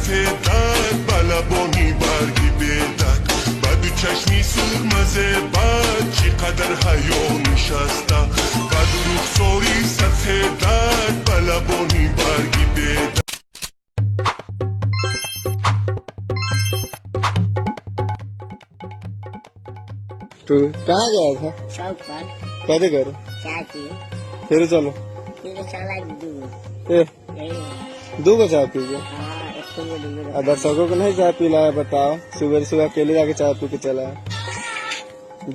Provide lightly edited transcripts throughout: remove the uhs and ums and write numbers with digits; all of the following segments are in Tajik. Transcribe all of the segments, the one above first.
سفیدت بلبانی برگی بدک بدو چشمی سرمزه بد چقدر حیا نشسته بدو رخساری سفیدت بلبانی برگی بدک तो कहाँ गया था? शौक पर कैसे करो? चाय पी फिर चलो फिर चला दूँ ए दो को चाय पी गया हाँ एक तो वो दूँगा और दर्शकों को नहीं चाय पिलाया बताओ सुबह सुबह अकेले जाके चाय पी के चला है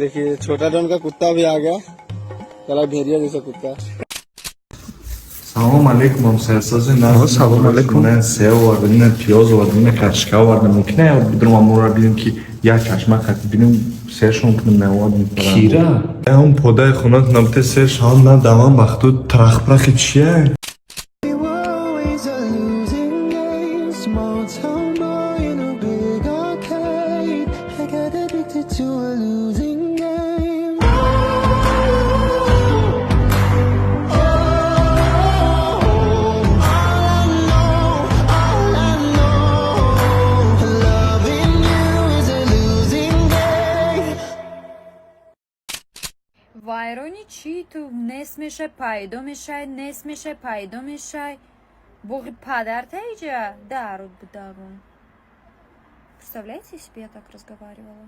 देखिए छोटा डॉन का कुत्ता भी आ गया चला भेड़िया जैसा कुत्ता Салом алейкум, амсайсази на салом алейкум. Не сео вардем, не пиёз вардем, не кашка вардем. Мукне бидрум амура бидим ки як чашма хати бидим сершон куним мевад мипарам. Кира? Он подай хунак намте серш ҳам на давам вақту трахпрахи чие? Вайрони чи ту нес мешай пайдо мешай нес мешай пайдо мешай боғи падарта иҷа даруд будагон. Представляете себе, я так разговаривала?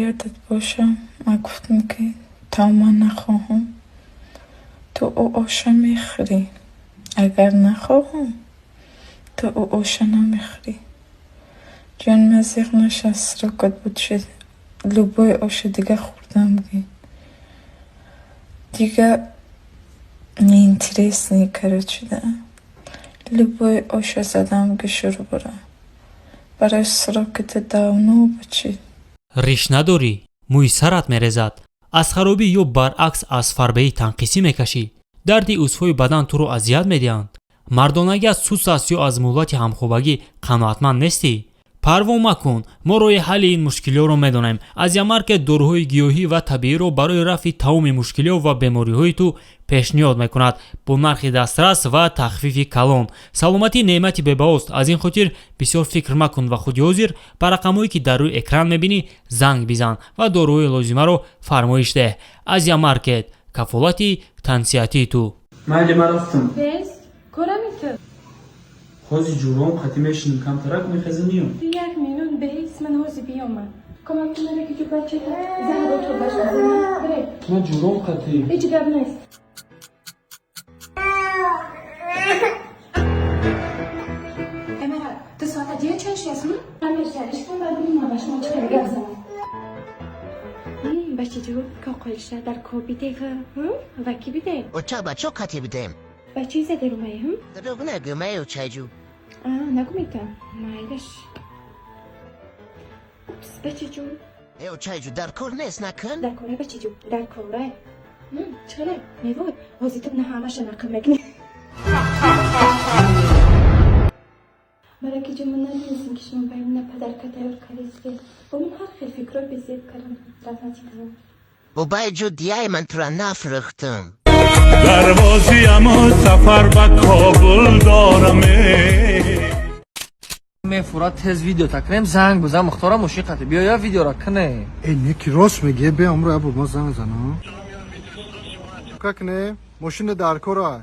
یادت باشه من گفتم که تا من نخواهم تو او آشه میخوری اگر نخواهم تو او آشه نمیخوری جان مزیق نشست را کد بود شد لوبای آشه دیگه خوردم دیگه نیینتریس نیکرد شده لوبای آشه زدم که شروع برم برای سراکت داونو بچید риш надорӣ мӯи сарат мерезад аз харобӣ ё баръакс аз фарбаӣ танқисӣ мекашӣ дарди узвҳои бадан туро азият медиҳанд мардонагиат сус аст ё аз муллати ҳамхобагӣ қаноатманд нестӣ парво макун мо роҳи ҳалли ин мушкилиёро медонем азиамаркет дороҳои гиёҳӣ ва табииро барои рафъи тамоми мушкилиё ва бемориҳои ту пешниҳод мекунад бо нархи дастрас ва тахфифи калон саломатӣ неъмати бебаҳост аз ин хотир бисёр фикр макун ва худи ҳозир ба рақамҳое ки дар рӯи экран мебинӣ занг бизан ва дороҳои лозимаро фармоиш деҳ азиамаркет кафолати тансиҳатии ту майли ман рафтам Без, корамита. ҳози ҷуром қатӣ мешиним камтарак мехеза миём 1 минут бейс ман ҳози биёмад. Комак кунара ки ҷу бачата заҳро то баш базанад. Бире. ман ҷуром қатӣ Ҳеҷ гап нест. Эмара, ту соата ҷия чаш ясми? Ҳамеша ишкун баъди маваш мо чиқар гап занам. Бача ҷу коқолша дар кобидега, ва ки биде? Оча бачо кати бидем Ба чӣ заде румай, Дорог нагӯ маю чайҷу нагумита. Майлаш. Упс, бача ҷу. Эо чайҷу дар кор нест накун Дар кора бача ҷу, дар кора. Чара, мевод, ҳозир ту на ҳамаша нақл мекунӣ. бароки ҷу ман надонистем ки шумо баи мана падарка тайёр кардед. Бо ман ҳар хел фикрро безед кардам. Раҳмати канам. бо байҷу дияи ман тура нафрӯхтам دروازیم سفر به کابل دارم میفورد تز ویدیو تکنیم زنگ بزن مختار موسیقی بیا یا ویدیو را کنه اینه کی راست میگه به امرو ابو ما زنگ زنم کنه ماشین در کورای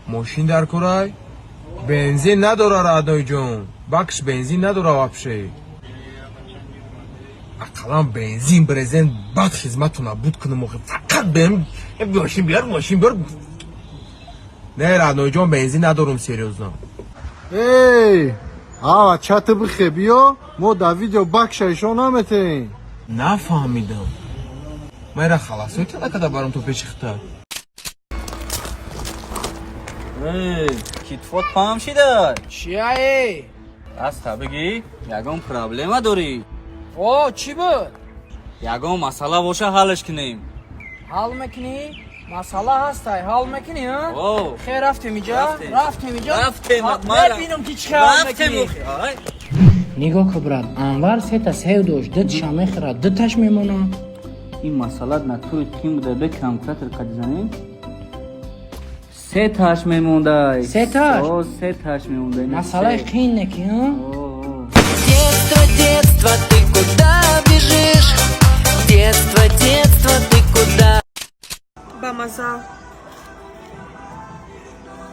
ماشین در کورای بنزین نداره رادای جون بکس بنزین نداره وابشه اقلا بنزین برزن بعد خدمتتون بود کنم موقع فقط بریم ماشین بیار نه رادای جون بنزین ندارم سریوزنا ای چت بخه بیا ما در ویدیو بکشایشو نمتین نفهمیدم من خلاص میتونه که برام تو پیشخته کتفات پام شده چیه ای؟ از بگی یکم پرابلم داری او چی بود؟ یگان مسئله باشه حلش کنیم. حال میکنی؟ مسئله هستی حال میکنی ها؟ خیر رفتیم اینجا؟ رفتیم ببینم که چه حال میکنی. نگاه که برات انور سه تا سیو داشت دتش هم میخوره دتش میمونه. این مسئله نتوی تیم بوده بکنم کتر کدیزنی سه تاش میمونده. سه تاش؟ سه تاش میمونده. مسئله خین نکی ها؟ Детство, ты куда бежишь? Детство, ты куда? بامزه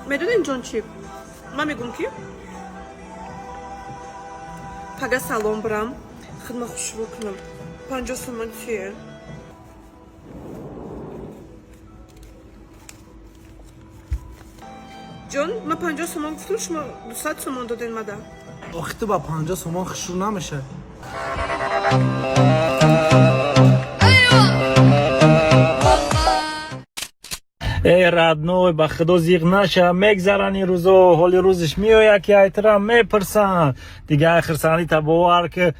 میدونین جان چی؟ من میگم که پگه سلام برم خدمت خوش بکنم 50 تومن چیه؟ جان من 50 تومن گفتم شما 200 تومن دادین مده. آخه تو با 50 تومان خشور نمیشه. ای ردنوی به خدا زیغ نشه میگذرن این روزا حال روزش میآید که احترام میپرسن دیگه آخر ثانی تا باور که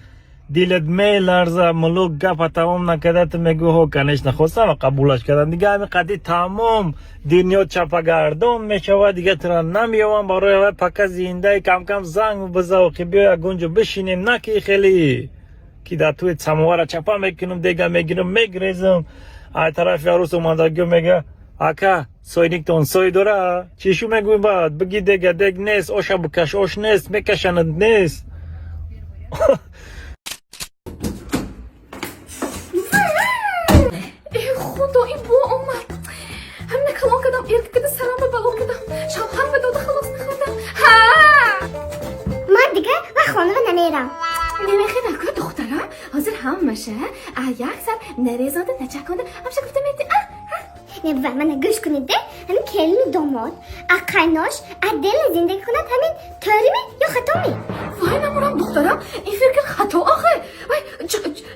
دیلت میلرزه ملوک گپ تمام نکرده تو میگو ها کنش نخواستم و قبولش کردن دیگه همین قدی تمام دنیا چپگردان میشود دیگه ترا نمیوان برای پکه زنده کم کم زنگ بزاو که بیا گونجو بشینیم نکی خیلی که در توی سموار چپا میکنم دیگه میگیرم میگریزم ای طرف عروس اومدگی میگه اکا سوینیک تون سوی داره چیشو میگوی بعد بگی دیگه دیگ نیست اوشا بکش اوش نیست میکشند نیست. خدا این بو اومد همینه کلان کدم ایرک کده سرام به بلو کدم شب حرف داده خلاص نخوندم. من دیگه و خانه نمیرم. نمیخی نکن دخترم حاضر هم میشه یک سر نریزاده نچکنده همشه گفته میدی نه و من گوش کنید همین کلمی داماد اقناش دل زندگی کند همین تاریمی یا خطامی. وای نمورم دخترم این فکر خطا آخه وای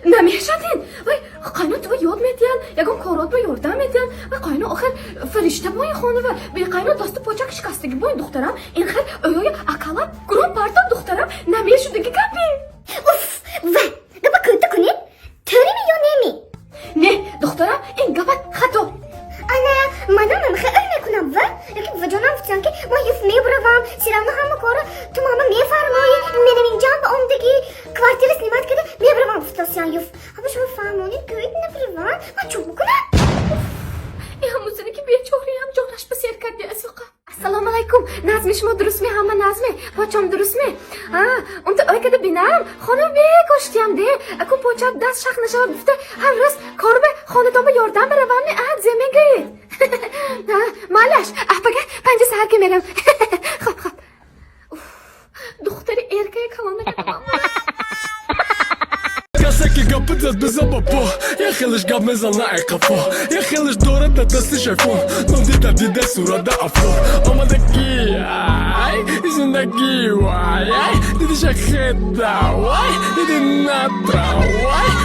نمیشدین وای قاینا تو یاد میدین یکم کارات با یاردم میدین و قاینا آخر فرشته بای خانه و به قاینا دست پاچک شکستگی بای دخترم این خیر اویای اکالا گروه پارتا دخترم نمیشده که کپی اوف و گپا کنده کنید تاریمی یا نمی نه دخترم این گپت خطا انا مادام خیلی میکنم و یکی وجانم فتن که ما یف میبروم سیرامو همه کارو تو ماما میفرمایی میرم اینجا به عمدگی کوارتیرس نیمت کده میبروم فتاسیان یف اما شما فرمانی گوید نبروم من چوب بکنم. این همونزنی که بیچاری هم جانش بسیر کردی اسیقا. السلام علیکم نظم شما درست می همه نظمه پاچم درست می اون تو کده بینم خانم بیکشتیم ده اکو پاچم دست شخ نشه گفته هر روز کارو به خانه تا به یاردم بروم نه زمین گید مالش بگه 5 ساعت که میرم. خب دختری ارکه کلانه کدام که گپت زد بزن با یه خیلش گپ میزن نه قفا یه خیلش دوره ده دستش ایفون نم دیده صورت ده افلور آمدگی زندگی وای دیدیش خدا وای دیدی نترا وای